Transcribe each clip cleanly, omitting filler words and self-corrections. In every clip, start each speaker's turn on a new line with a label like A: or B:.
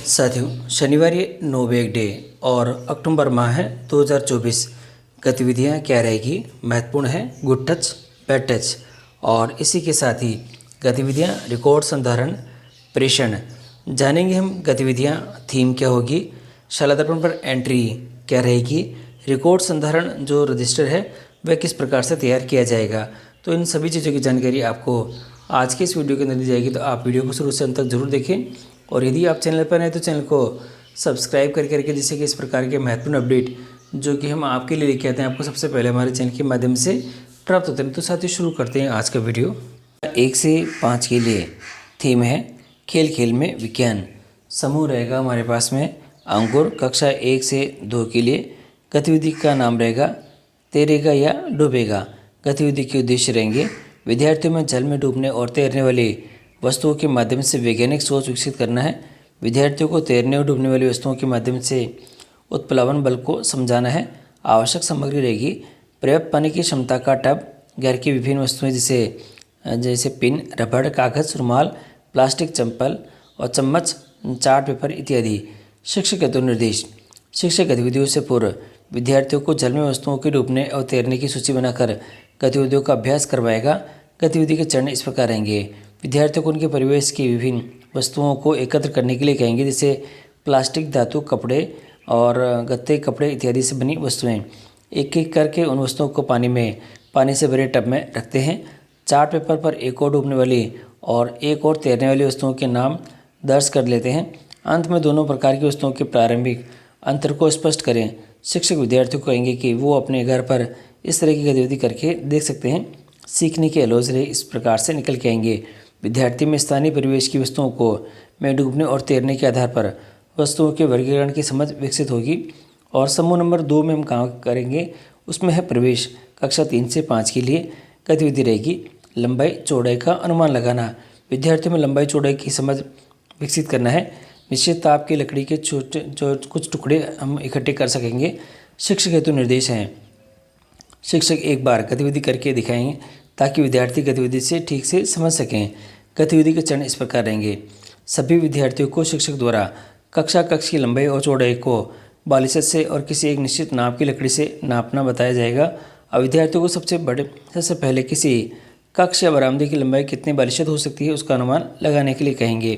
A: साथियों, शनिवार ये नो बैग डे और अक्टूबर माह है 2024। गतिविधियाँ क्या रहेगी? महत्वपूर्ण है गुड टच, बैड टच और इसी के साथ ही गतिविधियाँ रिकॉर्ड संधारण, प्रेषण जानेंगे हम। गतिविधियाँ थीम क्या होगी, शाला दर्पण पर एंट्री क्या रहेगी, रिकॉर्ड संधारण जो रजिस्टर है वह किस प्रकार से तैयार किया जाएगा। तो इन सभी चीज़ों की जानकारी आपको आज के इस वीडियो के अंदर दी जाएगी, तो आप वीडियो को शुरू से अंत तक जरूर देखें। और यदि आप चैनल पर नए तो चैनल को सब्सक्राइब करके रखें, जिससे कि इस प्रकार के महत्वपूर्ण अपडेट जो कि हम आपके लिए लेके आते हैं आपको सबसे पहले हमारे चैनल के माध्यम से प्राप्त होते हैं। तो साथ ही शुरू करते हैं आज का वीडियो। 1 से 5 के लिए थीम है खेल खेल में विज्ञान। समूह रहेगा हमारे पास में अंकुर। कक्षा 1 से 2 के लिए गतिविधि का नाम रहेगा तैरेगा या डूबेगा। गतिविधि के उद्देश्य रहेंगे विद्यार्थियों में जल में डूबने और तैरने वाली वस्तुओं के माध्यम से वैज्ञानिक सोच विकसित करना है। विद्यार्थियों को तैरने और डूबने वाली वस्तुओं के माध्यम से उत्प्लावन बल को समझाना है। आवश्यक सामग्री रहेगी पर्याप्त पानी की क्षमता का टब, घर की विभिन्न वस्तुएं जैसे पिन, रबड़, कागज, रुमाल, प्लास्टिक, चंपल और चम्मच, चार्ट पेपर इत्यादि। शिक्षक हेतु निर्देश। शिक्षक गतिविधियों से पूर्व विद्यार्थियों को जल में वस्तुओं के डूबने और तैरने की सूची बनाकर गतिविधियों का अभ्यास करवाएगा। गतिविधि के चरण इस प्रकार रहेंगे। विद्यार्थियों को उनके परिवेश की विभिन्न वस्तुओं को एकत्र करने के लिए कहेंगे, जैसे प्लास्टिक, धातु, कपड़े और गत्ते, कपड़े इत्यादि से बनी वस्तुएं। एक एक करके उन वस्तुओं को पानी से भरे टब में रखते हैं। चार्ट पेपर पर एक और डूबने वाली और एक और तैरने वाली वस्तुओं के नाम दर्ज कर लेते हैं। अंत में दोनों प्रकार की वस्तुओं के प्रारंभिक अंतर को स्पष्ट करें। शिक्षक विद्यार्थियों को कहेंगे कि वो अपने घर पर इस तरह की गतिविधि करके देख सकते हैं। सीखने के अलोजरे इस प्रकार से निकल के आएंगे। विद्यार्थी में स्थानीय परिवेश की वस्तुओं को में डूबने और तैरने के आधार पर वस्तुओं के वर्गीकरण की समझ विकसित होगी। और समूह नंबर 2 में हम काम करेंगे, उसमें है प्रवेश। कक्षा 3 से 5 के लिए गतिविधि रहेगी लंबाई चौड़ाई का अनुमान लगाना। विद्यार्थियों में लंबाई चौड़ाई की समझ विकसित करना है। निश्चित ताप की लकड़ी के छोटे कुछ टुकड़े हम इकट्ठे कर सकेंगे। शिक्षक हेतु निर्देश हैं। शिक्षक एक बार गतिविधि करके दिखाएंगे ताकि विद्यार्थी गतिविधि से ठीक से समझ सकें। गतिविधि के चरण इस प्रकार रहेंगे। सभी विद्यार्थियों को शिक्षक द्वारा कक्ष की लंबाई और चौड़ाई को बालिशत से और किसी एक निश्चित नाप की लकड़ी से नापना बताया जाएगा। और विद्यार्थियों को सबसे पहले किसी कक्ष या बरामदे की लंबाई कितनी बालिशत हो सकती है उसका अनुमान लगाने के लिए कहेंगे।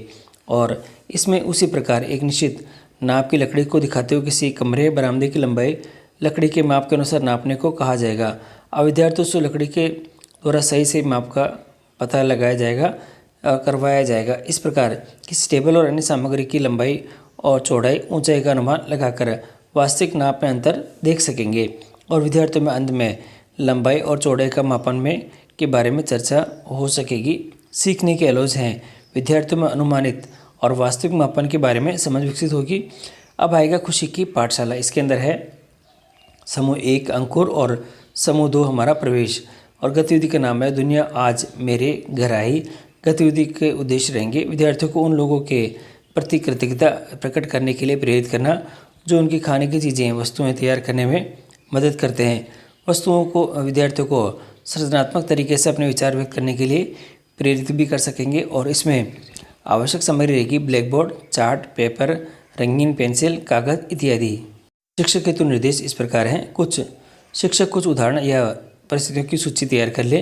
A: और इसमें उसी प्रकार एक निश्चित नाप की लकड़ी को दिखाते हुए किसी कमरे या बरामदे की लंबाई लकड़ी के माप के अनुसार नापने को कहा जाएगा। अब विद्यार्थियों से लकड़ी के द्वारा सही माप का पता लगाया जाएगा, करवाया जाएगा। इस प्रकार किसी टेबल और अन्य सामग्री की लंबाई और चौड़ाई, ऊंचाई का अनुमान लगाकर वास्तविक नाप में अंतर देख सकेंगे। और विद्यार्थियों में अंत में लंबाई और चौड़ाई का मापन के बारे में चर्चा हो सकेगी। सीखने के एलोज हैं। विद्यार्थियों में अनुमानित और वास्तविक मापन के बारे में समझ विकसित होगी। अब आएगा खुशी की पाठशाला। इसके अंदर है समूह 1 अंकुर और समूह 2 हमारा प्रवेश। और गतिविधि का नाम है दुनिया आज मेरे घर आई। गतिविधि के उद्देश्य रहेंगे विद्यार्थियों को उन लोगों के प्रति कृतज्ञता प्रकट करने के लिए प्रेरित करना जो उनकी खाने की चीज़ें, वस्तुएं तैयार करने में मदद करते हैं। वस्तुओं को विद्यार्थियों को सृजनात्मक तरीके से अपने विचार व्यक्त करने के लिए प्रेरित भी कर सकेंगे। और इसमें आवश्यक सामग्री रहेगी ब्लैक बोर्ड, चार्ट पेपर, रंगीन पेंसिल, कागज इत्यादि। शिक्षक हेतु निर्देश इस प्रकार हैं। शिक्षक कुछ उदाहरण या परिस्थितियों की सूची तैयार कर ले।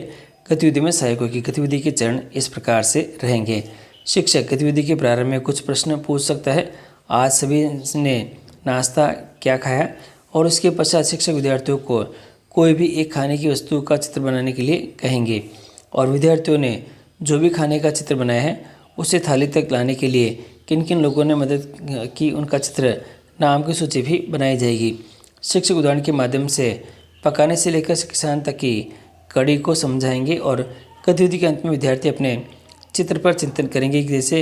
A: गतिविधि में सहायक होगी। गतिविधि के चरण इस प्रकार से रहेंगे। शिक्षक गतिविधि के प्रारंभ में कुछ प्रश्न पूछ सकता है। आज सभी ने नाश्ता क्या खाया? और उसके पश्चात शिक्षक विद्यार्थियों को कोई भी एक खाने की वस्तु का चित्र बनाने के लिए कहेंगे। और विद्यार्थियों ने जो भी खाने का चित्र बनाया है उसे थाली तक लाने के लिए किन किन लोगों ने मदद की, उनका चित्र नाम की सूची भी बनाई जाएगी। शिक्षक उदाहरण के माध्यम से पकाने से लेकर किसान तक की कड़ी को समझाएंगे। और गतिविधि के अंत में विद्यार्थी अपने चित्र पर चिंतन करेंगे कि जैसे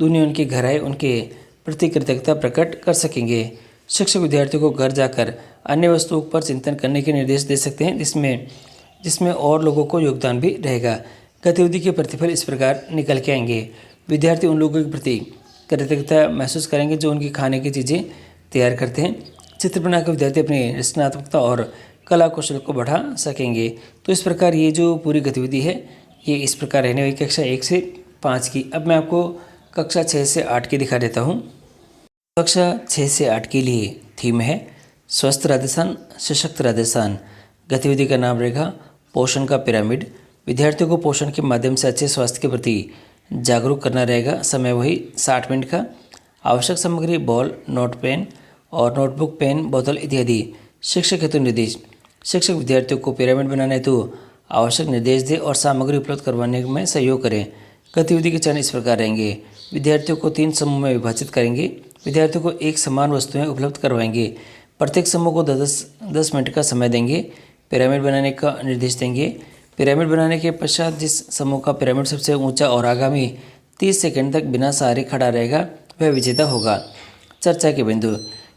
A: दुनिया उनके घर आए, उनके प्रति कृतज्ञता प्रकट कर सकेंगे। शिक्षक विद्यार्थियों को घर जाकर अन्य वस्तुओं पर चिंतन करने के निर्देश दे सकते हैं, जिसमें और लोगों को योगदान भी रहेगा। गतिविधि के प्रतिफल इस प्रकार निकल के आएंगे। विद्यार्थी उन लोगों के प्रति कृतज्ञता महसूस करेंगे जो उनकी खाने की चीज़ें तैयार करते हैं। चित्र बनाकर विद्यार्थी अपनी रचनात्मकता और कला कौशल को बढ़ा सकेंगे। तो इस प्रकार ये जो पूरी गतिविधि है ये इस प्रकार रहने वाली कक्षा 1 से 5 की। अब मैं आपको कक्षा 6 से 8 की दिखा देता हूँ। कक्षा 6 से 8 के लिए थीम है स्वस्थ राजस्थान सशक्त राजस्थान। गतिविधि का नाम रहेगा पोषण का पिरामिड। विद्यार्थियों को पोषण के माध्यम से अच्छे स्वास्थ्य के प्रति जागरूक करना रहेगा। समय वही 60 मिनट का। आवश्यक सामग्री बॉल, नोट पेन और नोटबुक, पेन, बोतल इत्यादि। शिक्षक हेतु निर्देश। शिक्षक विद्यार्थियों को पिरामिड बनाने हेतु आवश्यक निर्देश दें और सामग्री उपलब्ध करवाने में सहयोग करें। गतिविधि के चरण इस प्रकार रहेंगे। विद्यार्थियों को 3 समूह में विभाजित करेंगे। विद्यार्थियों को एक समान वस्तुएं उपलब्ध करवाएंगे। प्रत्येक समूह को 10 मिनट का समय देंगे। पिरामिड बनाने का निर्देश देंगे। पिरामिड बनाने के पश्चात जिस समूह का पिरामिड सबसे ऊंचा और आगामी 30 सेकंड तक बिना सहारे खड़ा रहेगा वह विजेता होगा। चर्चा के बिंदु।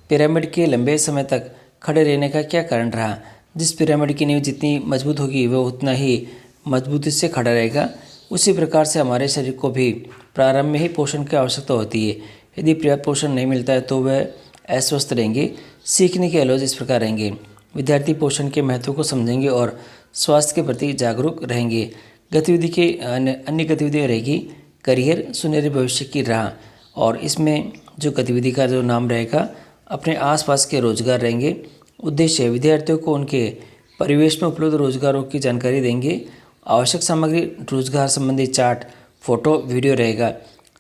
A: पिरामिड के लंबे समय तक खड़े रहने का क्या कारण रहा? जिस पिरामिड की नींव जितनी मजबूत होगी वह उतना ही मजबूती से खड़ा रहेगा। उसी प्रकार से हमारे शरीर को भी प्रारंभ में ही पोषण की आवश्यकता होती है। यदि पर्याप्त पोषण नहीं मिलता है तो वह अस्वस्थ रहेंगे। सीखने के अलौज इस प्रकार रहेंगे। विद्यार्थी पोषण के महत्व को समझेंगे और स्वास्थ्य के प्रति जागरूक रहेंगे। गतिविधि के अन्य गतिविधियाँ रहेगी करियर सुनहरे भविष्य की राह। और इसमें जो गतिविधि का जो नाम रहेगा अपने आसपास के रोजगार रहेंगे। उद्देश्य विद्यार्थियों को उनके परिवेश में उपलब्ध रोजगारों की जानकारी देंगे। आवश्यक सामग्री रोजगार संबंधी चार्ट, फोटो, वीडियो रहेगा।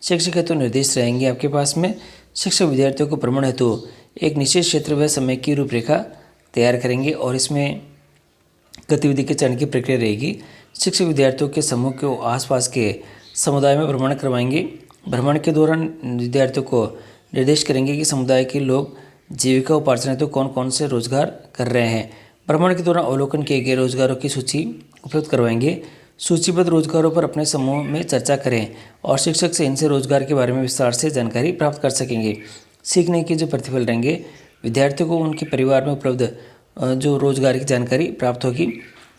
A: शिक्षक हेतु निर्देश रहेंगे आपके पास में। शिक्षक विद्यार्थियों को भ्रमण हेतु एक निश्चित क्षेत्र व समय की रूपरेखा तैयार करेंगे और इसमें गतिविधि के चरण की प्रक्रिया रहेगी। शिक्षक विद्यार्थियों के समूह को आसपास के समुदाय में भ्रमण करवाएंगे। भ्रमण के दौरान विद्यार्थियों को निर्देश करेंगे कि समुदाय के लोग जीविका उपार्जन हेतु कौन कौन से रोजगार कर रहे हैं। भ्रमण के दौरान अवलोकन किए गए रोजगारों की सूची उपलब्ध करवाएंगे। सूचीबद्ध रोजगारों पर अपने समूह में चर्चा करें और शिक्षक से इनसे रोजगार के बारे में विस्तार से जानकारी प्राप्त कर सकेंगे। सीखने के जो प्रतिफल रहेंगे विद्यार्थियों को उनके परिवार में उपलब्ध जो रोजगार की जानकारी प्राप्त होगी।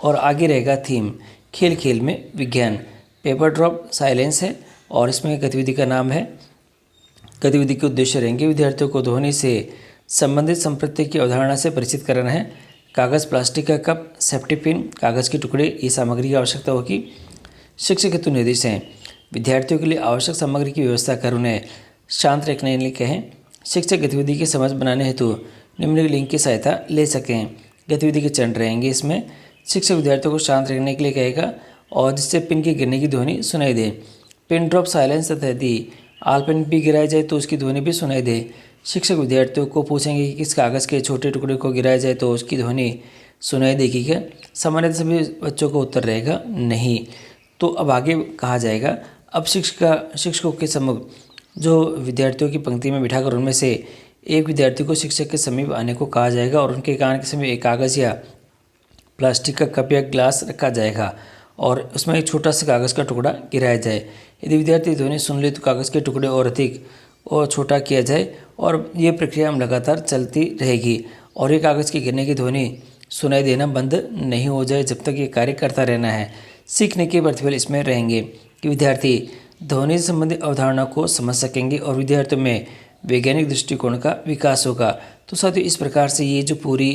A: और आगे रहेगा थीम खेल खेल में विज्ञान। पेपर ड्रॉप साइलेंस है और इसमें गतिविधि का नाम है। गतिविधि के उद्देश्य रहेंगे विद्यार्थियों को ध्वनि से संबंधित संपत्ति की अवधारणा से परिचित कराना है। कागज़, प्लास्टिक का कप, सेफ्टी पिन, कागज़ के टुकड़े ये सामग्री की आवश्यकता होगी। शिक्षक हेतु निर्देश हैं विद्यार्थियों के लिए आवश्यक सामग्री की व्यवस्था कर उन्हें शांत रखने के लिए कहें। शिक्षक गतिविधि की समझ बनाने हेतु निम्नलिखित लिंक की सहायता ले सकें। गतिविधि के चरण रहेंगे इसमें। शिक्षक विद्यार्थियों को शांत रखने के लिए कहेगा और जिससे पिन के गिरने की ध्वनि सुनाई दे। पिन ड्रॉप साइलेंस तथा यदि आल पेन भी गिराया जाए तो उसकी ध्वनि भी सुनाई दे। शिक्षक विद्यार्थियों को पूछेंगे कि किस कागज़ के छोटे टुकड़े को गिराया जाए तो उसकी ध्वनि सुनाई देगी क्या? सामान्यतः सभी बच्चों को उत्तर रहेगा नहीं। तो अब आगे कहा जाएगा। अब शिक्षकों के सम्मुख जो विद्यार्थियों की पंक्ति में बिठाकर उनमें से एक विद्यार्थी को शिक्षक के समीप आने को कहा जाएगा और उनके कान के समीप एक कागज़ या प्लास्टिक का कप या ग्लास रखा जाएगा और उसमें एक छोटा सा कागज़ का टुकड़ा गिराया जाए। यदि विद्यार्थी ध्वनि सुन ले तो कागज़ के टुकड़े और अधिक और छोटा किया जाए और ये प्रक्रिया हम लगातार चलती रहेगी और ये कागज़ के गिरने की ध्वनि सुनाई देना बंद नहीं हो जाए जब तक ये कार्य करता रहना है। सीखने के प्रतिफल इसमें रहेंगे कि विद्यार्थी ध्वनि से संबंधित अवधारणा को समझ सकेंगे और विद्यार्थियों में वैज्ञानिक दृष्टिकोण का विकास होगा। तो साथियों इस प्रकार से ये जो पूरी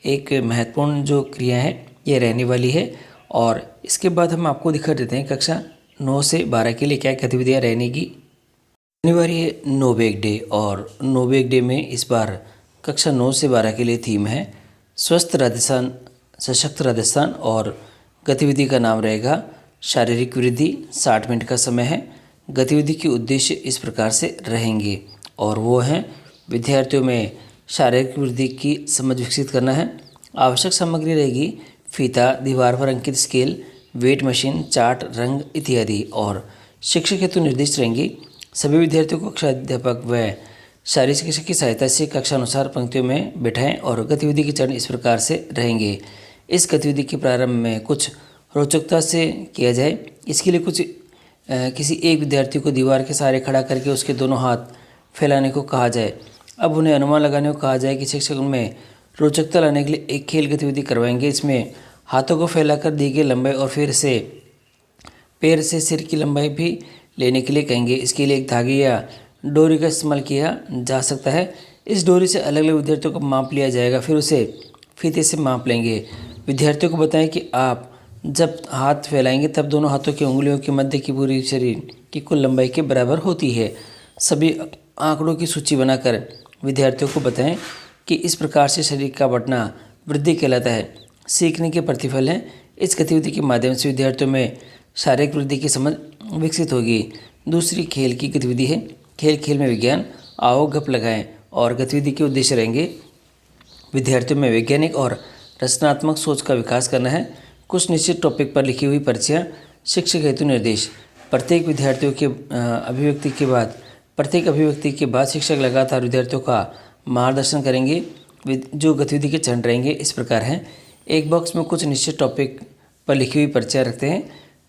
A: एक महत्वपूर्ण जो क्रिया है ये रहने वाली है। और इसके बाद हम आपको दिखा देते हैं कक्षा 9 से 12 के लिए क्या गतिविधियाँ रहने की। शनिवार ये नो बैग डे और नो बैग डे में इस बार कक्षा 9 से 12 के लिए थीम है स्वस्थ राजस्थान सशक्त राजस्थान और गतिविधि का नाम रहेगा शारीरिक वृद्धि। 60 मिनट का समय है। गतिविधि के उद्देश्य इस प्रकार से रहेंगे और वो हैं विद्यार्थियों में शारीरिक वृद्धि की समझ विकसित करना है। आवश्यक सामग्री रहेगी फीता, दीवार पर अंकित स्केल, वेट मशीन, चार्ट, रंग इत्यादि। और शिक्षक हेतु निर्देश रहेंगे सभी विद्यार्थियों को कक्षा अध्यापक व शारीरिक शिक्षक की सहायता से कक्षा अनुसार पंक्तियों में बिठाएं और गतिविधि के चरण इस प्रकार से रहेंगे। इस गतिविधि के प्रारंभ में कुछ रोचकता से किया जाए। इसके लिए किसी एक विद्यार्थी को दीवार के सहारे खड़ा करके उसके दोनों हाथ फैलाने को कहा जाए। अब उन्हें अनुमान लगाने को कहा जाए कि शिक्षक उनमें रोचकता लाने के लिए एक खेल गतिविधि करवाएंगे। इसमें हाथों को फैलाकर दी गई लंबाई और फिर से पैर से सिर की लंबाई भी लेने के लिए कहेंगे। इसके लिए एक धागे या डोरी का इस्तेमाल किया जा सकता है। इस डोरी से अलग अलग विद्यार्थियों को माप लिया जाएगा, फिर उसे फीते से माप लेंगे। विद्यार्थियों को बताएं कि आप जब हाथ फैलाएंगे तब दोनों हाथों की उंगलियों के मध्य की पूरी शरीर की कुल लंबाई के बराबर होती है। सभी आंकड़ों की सूची बनाकर विद्यार्थियों को बताएं कि इस प्रकार से शरीर का बढ़ना वृद्धि कहलाता है। सीखने के प्रतिफल हैं। इस गतिविधि के माध्यम से विद्यार्थियों में शारीरिक वृद्धि की समझ विकसित होगी। दूसरी खेल की गतिविधि है। खेल खेल में विज्ञान, आओ गप लगाएं। और गतिविधि के उद्देश्य रहेंगे विद्यार्थियों में वैज्ञानिक और रचनात्मक सोच का विकास करना है। कुछ निश्चित टॉपिक पर लिखी हुई पर्चियाँ, शिक्षक हेतु निर्देश। प्रत्येक अभिव्यक्ति के बाद शिक्षक लगातार विद्यार्थियों का मार्गदर्शन करेंगे। जो गतिविधि के चरण रहेंगे इस प्रकार हैं। एक बॉक्स में कुछ निश्चित टॉपिक पर लिखी हुई पर्चियाँ रखते हैं।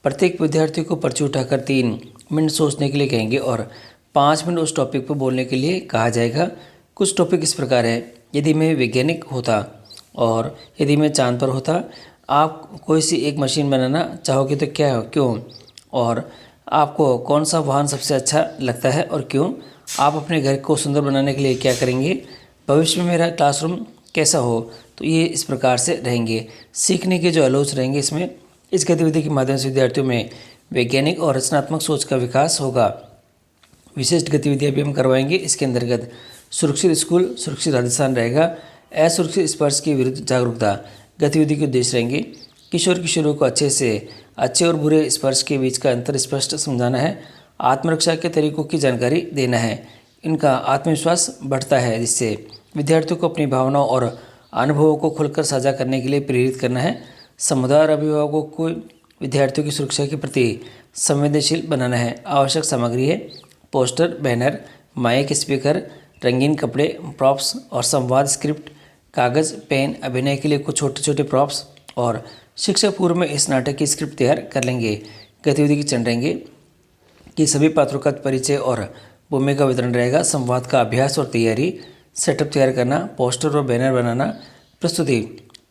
A: प्रत्येक विद्यार्थी को पर्ची उठाकर 3 मिनट सोचने के लिए कहेंगे और 5 मिनट उस टॉपिक पर बोलने के लिए कहा जाएगा। कुछ टॉपिक इस प्रकार है। यदि मैं वैज्ञानिक होता और यदि मैं चांद पर होता, आप कोई सी एक मशीन बनाना चाहोगे तो क्या, क्यों, और आपको कौन सा वाहन सबसे अच्छा लगता है और क्यों, आप अपने घर को सुंदर बनाने के लिए क्या करेंगे, भविष्य में मेरा क्लासरूम कैसा हो। तो ये इस प्रकार से रहेंगे। सीखने के जो आलोच रहेंगे इसमें, इस गतिविधि के माध्यम से विद्यार्थियों में वैज्ञानिक और रचनात्मक सोच का विकास होगा। विशिष्ट गतिविधियाँ भी हम करवाएंगे। इसके अंतर्गत सुरक्षित स्कूल, सुरक्षित राजस्थान रहेगा। असुरक्षित स्पर्श के विरुद्ध जागरूकता गतिविधि के उद्देश्य रहेंगे। किशोर किशोरों को अच्छे और बुरे स्पर्श के बीच का अंतर स्पष्ट समझाना है। आत्मरक्षा के तरीकों की जानकारी देना है। इनका आत्मविश्वास बढ़ता है, जिससे विद्यार्थियों को अपनी भावनाओं और अनुभवों को खुलकर साझा करने के लिए प्रेरित करना है। समुदाय और अभिभावकों को विद्यार्थियों की सुरक्षा के प्रति संवेदनशील बनाना है। आवश्यक सामग्री है पोस्टर, बैनर, माइक, स्पीकर, रंगीन कपड़े, प्रॉप्स और संवाद स्क्रिप्ट, कागज़, पेन, अभिनय के लिए कुछ छोटे छोटे प्रॉप्स और शिक्षक पूर्व में इस नाटक की स्क्रिप्ट तैयार कर लेंगे। गतिविधि के चरण रहेंगे कि सभी पात्रों का परिचय और भूमिका वितरण रहेगा। संवाद का अभ्यास और तैयारी, सेटअप तैयार करना, पोस्टर और बैनर बनाना। प्रस्तुति,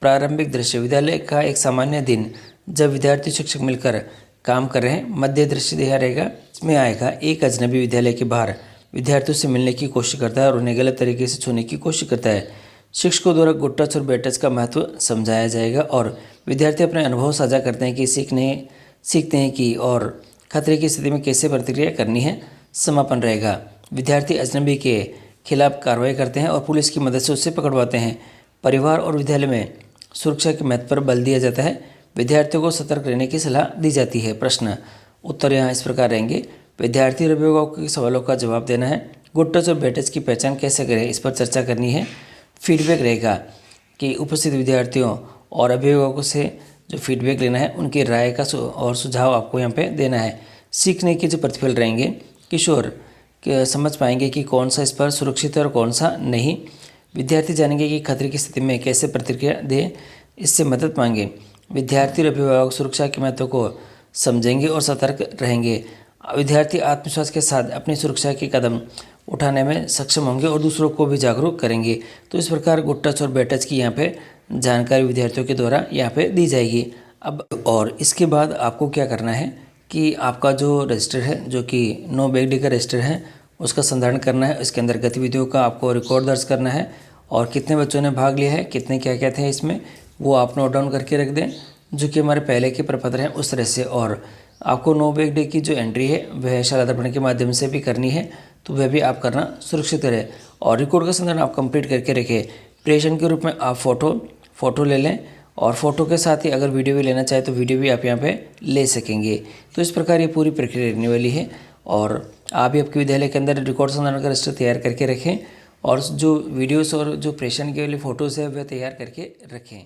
A: प्रारंभिक दृश्य, विद्यालय का एक सामान्य दिन जब विद्यार्थी शिक्षक मिलकर काम कर रहे हैं। मध्य दृश्य दिया रहेगा। इसमें आएगा एक अजनबी विद्यालय के बाहर विद्यार्थियों से मिलने की कोशिश करता है और उन्हें गलत तरीके से छूने की कोशिश करता है। शिक्षकों द्वारा गुड टच और बैड टच का महत्व समझाया जाएगा और विद्यार्थी अपने अनुभव साझा करते हैं कि सीखते हैं कि और खतरे की स्थिति में कैसे प्रतिक्रिया करनी है। समापन रहेगा। विद्यार्थी अजनबी के खिलाफ कार्रवाई करते हैं और पुलिस की मदद से उसे पकड़वाते हैं। परिवार और विद्यालय में सुरक्षा के महत्व पर बल दिया जाता है। विद्यार्थियों को सतर्क रहने की सलाह दी जाती है। प्रश्न उत्तर यहाँ इस प्रकार रहेंगे। विद्यार्थी और अभिभावकों के सवालों का जवाब देना है। गुड टच और बैड टच की पहचान कैसे करें, इस पर चर्चा करनी है। फीडबैक रहेगा कि उपस्थित विद्यार्थियों और अभिभावकों से जो फीडबैक लेना है, उनकी राय का और सुझाव आपको यहाँ पे देना है। सीखने के जो प्रतिफल रहेंगे, किशोर समझ पाएंगे कि कौन सा इस पर सुरक्षित है और कौन सा नहीं। विद्यार्थी जानेंगे कि खतरे की स्थिति में कैसे प्रतिक्रिया दें, इससे मदद मांगे। विद्यार्थी और अभिभावक सुरक्षा के महत्व को समझेंगे और सतर्क रहेंगे। विद्यार्थी आत्मविश्वास के साथ अपनी सुरक्षा के कदम उठाने में सक्षम होंगे और दूसरों को भी जागरूक करेंगे। तो इस प्रकार गुड टच और बैड टच की यहाँ पे जानकारी विद्यार्थियों के द्वारा यहाँ पे दी जाएगी। अब और इसके बाद आपको क्या करना है कि आपका जो रजिस्टर है, जो कि नो बैग डे का रजिस्टर है, उसका संधारण करना है। इसके अंदर गतिविधियों का आपको रिकॉर्ड दर्ज करना है और कितने बच्चों ने भाग लिया है, कितने क्या क्या थे इसमें, वो आप नोट डाउन करके रख दें, जो कि हमारे पहले के प्रपत्र हैं उस तरह से। और आपको नो बैग डे की जो एंट्री है वह शाला दर्पण के माध्यम से भी करनी है, तो वह भी आप करना सुरक्षित करें। और रिकॉर्ड का संधारण आप कंप्लीट करके रखें। प्रेषण के रूप में आप फ़ोटो ले लें और फ़ोटो के साथ ही अगर वीडियो भी लेना चाहे तो वीडियो भी आप यहाँ पे ले सकेंगे। तो इस प्रकार ये पूरी प्रक्रिया रहने वाली है और आप भी आपके विद्यालय के अंदर रिकॉर्ड संधारण का रजिस्टर तैयार करके रखें और जो वीडियोस और जो प्रेषण के लिए फ़ोटोज़ है वह तैयार करके रखें।